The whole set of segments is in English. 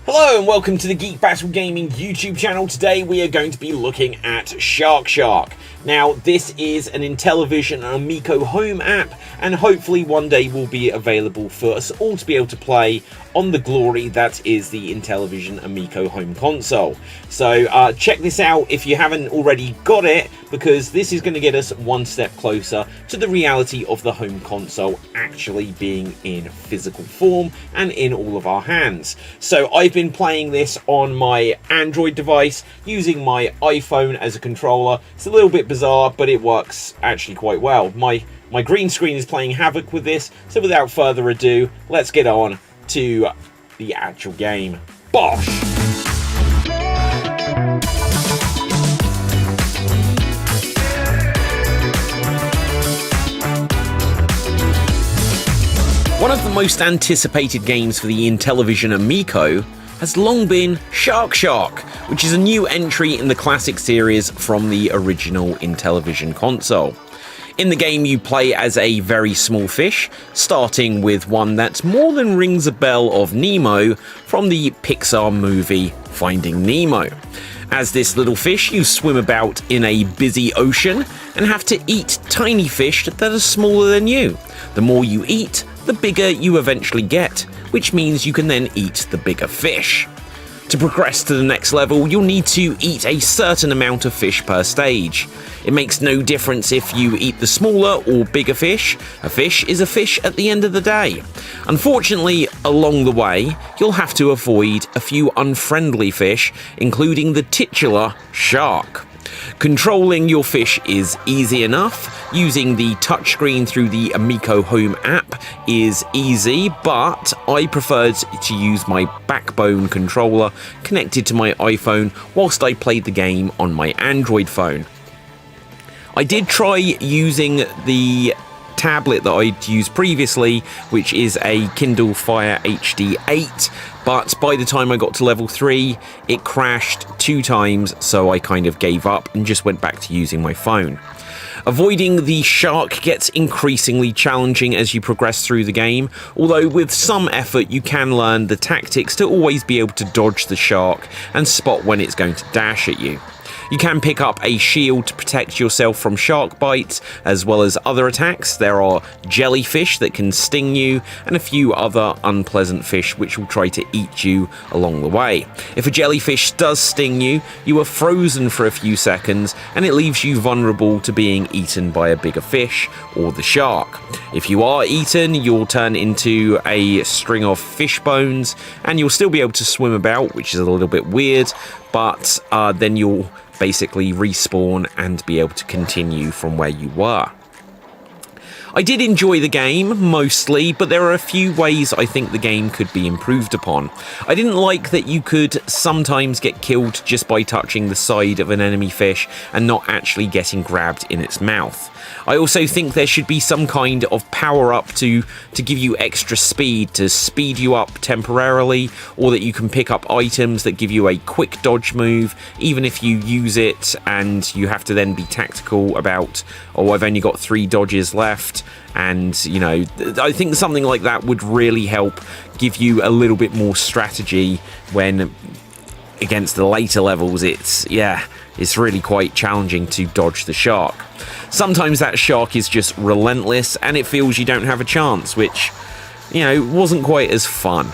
Hello and welcome to the Geek Battle Gaming YouTube channel. Today we are going to be looking at Shark. Now this is an Intellivision Amico Home app and hopefully one day will be available for us all to be able to play on the glory that is the Intellivision Amico Home console. So check this out if you haven't already got it, because this is going to get us one step closer to the reality of the home console actually being in physical form and in all of our hands. So I've been playing this on my Android device using my iPhone as a controller. It's a little bit bizarre, but it works actually quite well. My green screen is playing havoc with this, so without further ado, let's get on to the actual game. Bosh! One of the most anticipated games for the Intellivision Amico has long been Shark, which is a new entry in the classic series from the original Intellivision console. In the game you play as a very small fish, starting with one that more than rings a bell of Nemo from the Pixar movie Finding Nemo. As this little fish, you swim about in a busy ocean and have to eat tiny fish that are smaller than you. The more you eat, the bigger you eventually get, which means you can then eat the bigger fish. To progress to the next level, you'll need to eat a certain amount of fish per stage. It makes no difference if you eat the smaller or bigger fish. A fish is a fish at the end of the day. Unfortunately, along the way, you'll have to avoid a few unfriendly fish, including the titular shark. Controlling your fish is easy enough. Using the touchscreen through the Amico Home app is easy, but I preferred to use my backbone controller connected to my iPhone whilst I played the game on my Android phone. I did try using the tablet that I'd used previously, which is a Kindle Fire HD 8, but by the time I got to level 3 it crashed 2 times, so I kind of gave up and just went back to using my phone. Avoiding the shark gets increasingly challenging as you progress through the game, although with some effort you can learn the tactics to always be able to dodge the shark and spot when it's going to dash at you. You can pick up a shield to protect yourself from shark bites, as well as other attacks. There are jellyfish that can sting you, and a few other unpleasant fish which will try to eat you along the way. If a jellyfish does sting you, you are frozen for a few seconds, and it leaves you vulnerable to being eaten by a bigger fish or the shark. If you are eaten, you'll turn into a string of fish bones, and you'll still be able to swim about, which is a little bit weird, but then you'll basically respawn and be able to continue from where you were. I did enjoy the game, mostly, but there are a few ways I think the game could be improved upon. I didn't like that you could sometimes get killed just by touching the side of an enemy fish and not actually getting grabbed in its mouth. I also think there should be some kind of power-up to give you extra speed, to speed you up temporarily, or that you can pick up items that give you a quick dodge move, even if you use it and you have to then be tactical about, oh, I've only got 3 dodges left. And, you know, I think something like that would really help give you a little bit more strategy when against the later levels. It's really quite challenging to dodge the shark. Sometimes that shark is just relentless and it feels you don't have a chance, which, you know, wasn't quite as fun.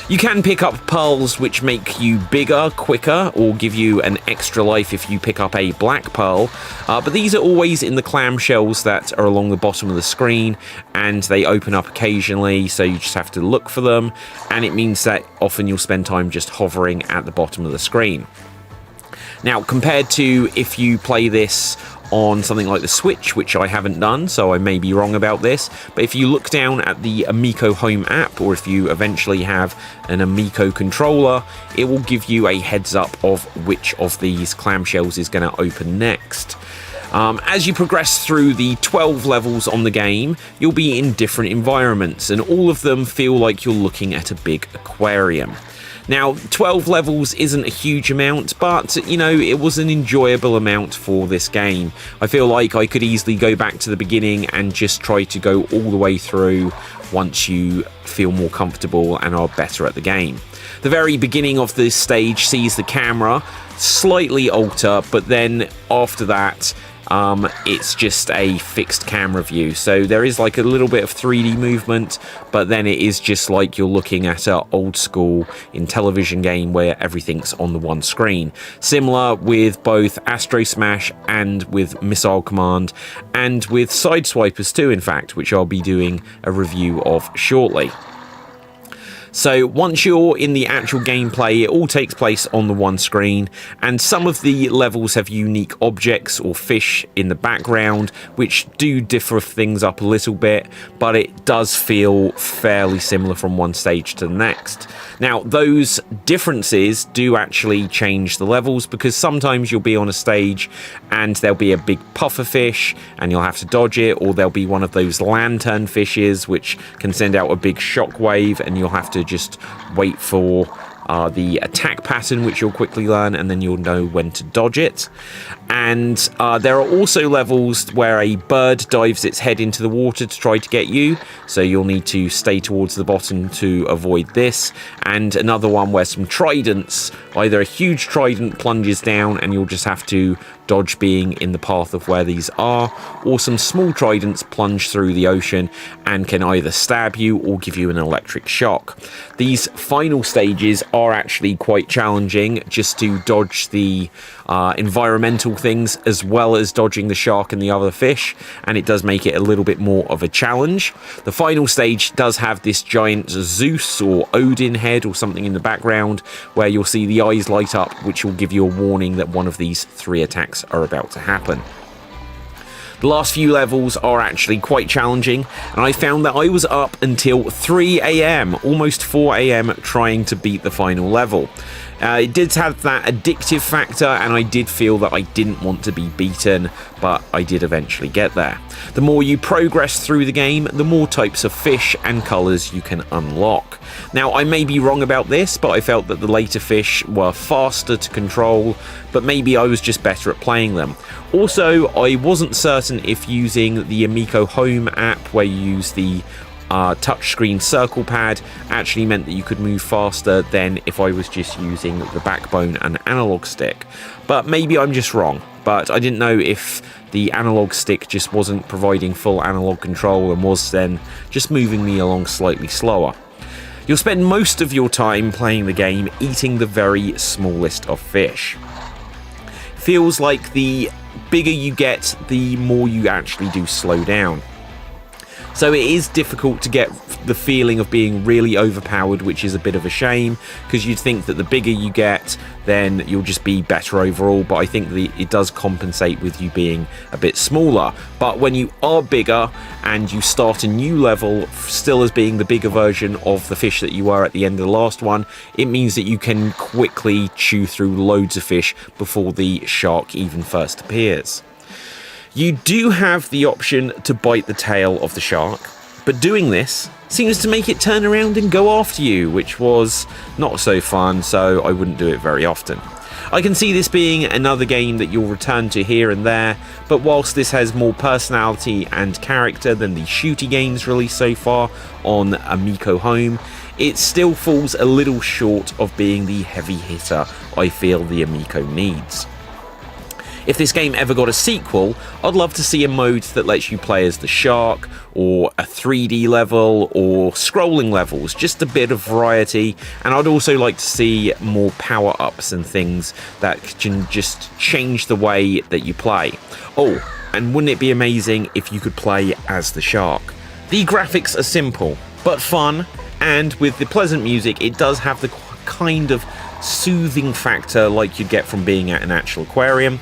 You can pick up pearls which make you bigger, quicker, or give you an extra life if you pick up a black pearl, but these are always in the clamshells that are along the bottom of the screen, and they open up occasionally, so you just have to look for them, and it means that often you'll spend time just hovering at the bottom of the screen. Now, compared to if you play this on something like the Switch, which I haven't done, so I may be wrong about this, but if you look down at the Amico Home app, or if you eventually have an Amico controller, it will give you a heads up of which of these clamshells is going to open next. As you progress through the 12 levels on the game, you'll be in different environments, and all of them feel like you're looking at a big aquarium. Now, 12 levels isn't a huge amount, but, you know, it was an enjoyable amount for this game. I feel like I could easily go back to the beginning and just try to go all the way through once you feel more comfortable and are better at the game. The very beginning of this stage sees the camera slightly alter, but then after that, it's just a fixed camera view. So there is like a little bit of 3D movement, but then it is just like you're looking at an old school Intellivision game where everything's on the one screen. Similar with both Astro Smash and with Missile Command and with Sideswipers too, in fact, which I'll be doing a review of shortly. So once you're in the actual gameplay, it all takes place on the one screen, and some of the levels have unique objects or fish in the background, which do differ things up a little bit, but it does feel fairly similar from one stage to the next. Now, those differences do actually change the levels, because sometimes you'll be on a stage and there'll be a big puffer fish and you'll have to dodge it, or there'll be one of those lantern fishes which can send out a big shockwave and you'll have to just wait for the attack pattern, which you'll quickly learn, and then you'll know when to dodge it. And there are also levels where a bird dives its head into the water to try to get you, so you'll need to stay towards the bottom to avoid this. And another one where some tridents, either a huge trident plunges down and you'll just have to dodge being in the path of where these are, or some small tridents plunge through the ocean and can either stab you or give you an electric shock. These final stages are actually quite challenging, just to dodge the environmental things as well as dodging the shark and the other fish, and it does make it a little bit more of a challenge. The final stage does have this giant Zeus or Odin head or something in the background where you'll see the eyes light up, which will give you a warning that one of these 3 attacks are about to happen. The last few levels are actually quite challenging, and I found that I was up until 3 AM, almost 4 AM, trying to beat the final level. It did have that addictive factor, and I did feel that I didn't want to be beaten, but I did eventually get there. The more you progress through the game, the more types of fish and colours you can unlock. Now, I may be wrong about this, but I felt that the later fish were faster to control, but maybe I was just better at playing them. Also, I wasn't certain if using the Amico Home app, where you use the touchscreen circle pad, actually meant that you could move faster than if I was just using the backbone and analog stick. But maybe I'm just wrong. But I didn't know if the analog stick just wasn't providing full analog control and was then just moving me along slightly slower. You'll spend most of your time playing the game eating the very smallest of fish. Feels like the bigger you get, the more you actually do slow down. So it is difficult to get the feeling of being really overpowered, which is a bit of a shame, because you'd think that the bigger you get, then you'll just be better overall, but I think it does compensate with you being a bit smaller. But when you are bigger and you start a new level, still as being the bigger version of the fish that you were at the end of the last one, it means that you can quickly chew through loads of fish before the shark even first appears. You do have the option to bite the tail of the shark, but doing this seems to make it turn around and go after you, which was not so fun, so I wouldn't do it very often. I can see this being another game that you'll return to here and there, but whilst this has more personality and character than the shooty games released so far on Amico Home, it still falls a little short of being the heavy hitter I feel the Amico needs. If this game ever got a sequel, I'd love to see a mode that lets you play as the shark, or a 3D level, or scrolling levels, just a bit of variety, and I'd also like to see more power-ups and things that can just change the way that you play. Oh, and wouldn't it be amazing if you could play as the shark? The graphics are simple, but fun, and with the pleasant music, it does have the kind of soothing factor like you'd get from being at an actual aquarium.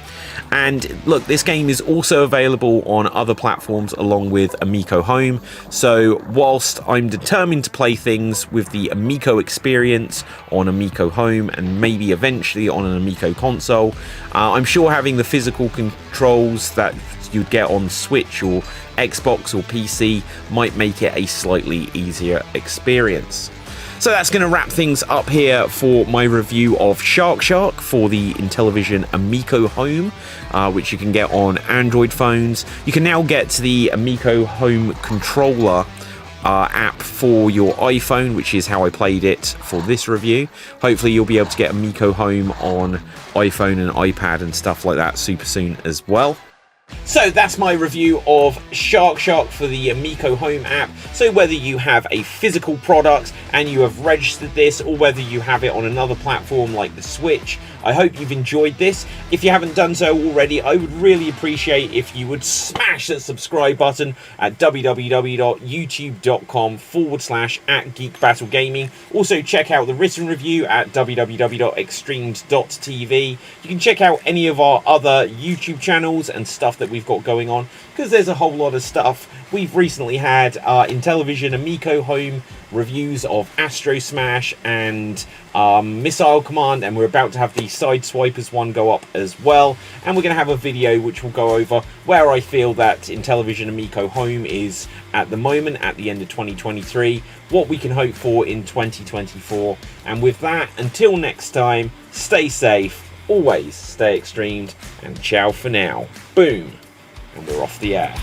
And look, this game is also available on other platforms along with Amico Home, so whilst I'm determined to play things with the Amico experience on Amico Home and maybe eventually on an Amico console, I'm sure having the physical controls that you'd get on Switch or Xbox or PC might make it a slightly easier experience. So that's going to wrap things up here for my review of Shark for the Intellivision Amico Home, which you can get on Android phones. You can now get the Amico Home controller app for your iPhone, which is how I played it for this review. Hopefully you'll be able to get Amico Home on iPhone and iPad and stuff like that super soon as well. So that's my review of Shark for the Amico Home app. So whether you have a physical product and you have registered this, or whether you have it on another platform like the Switch, I hope you've enjoyed this. If you haven't done so already, I would really appreciate if you would smash that subscribe button at www.youtube.com/@geekbattlegaming. Also check out the written review at www.extremes.tv. You can check out any of our other YouTube channels and stuff that we've got going on, because there's a whole lot of stuff. We've recently had Intellivision Amico Home reviews of Astro Smash and Missile Command, and we're about to have the Sideswipers one go up as well, and we're going to have a video which will go over where I feel that Intellivision Amico Home is at the moment, at the end of 2023, what we can hope for in 2024. And with that, until next time, stay safe, always stay extremed, and ciao for now. Boom, and we're off the air.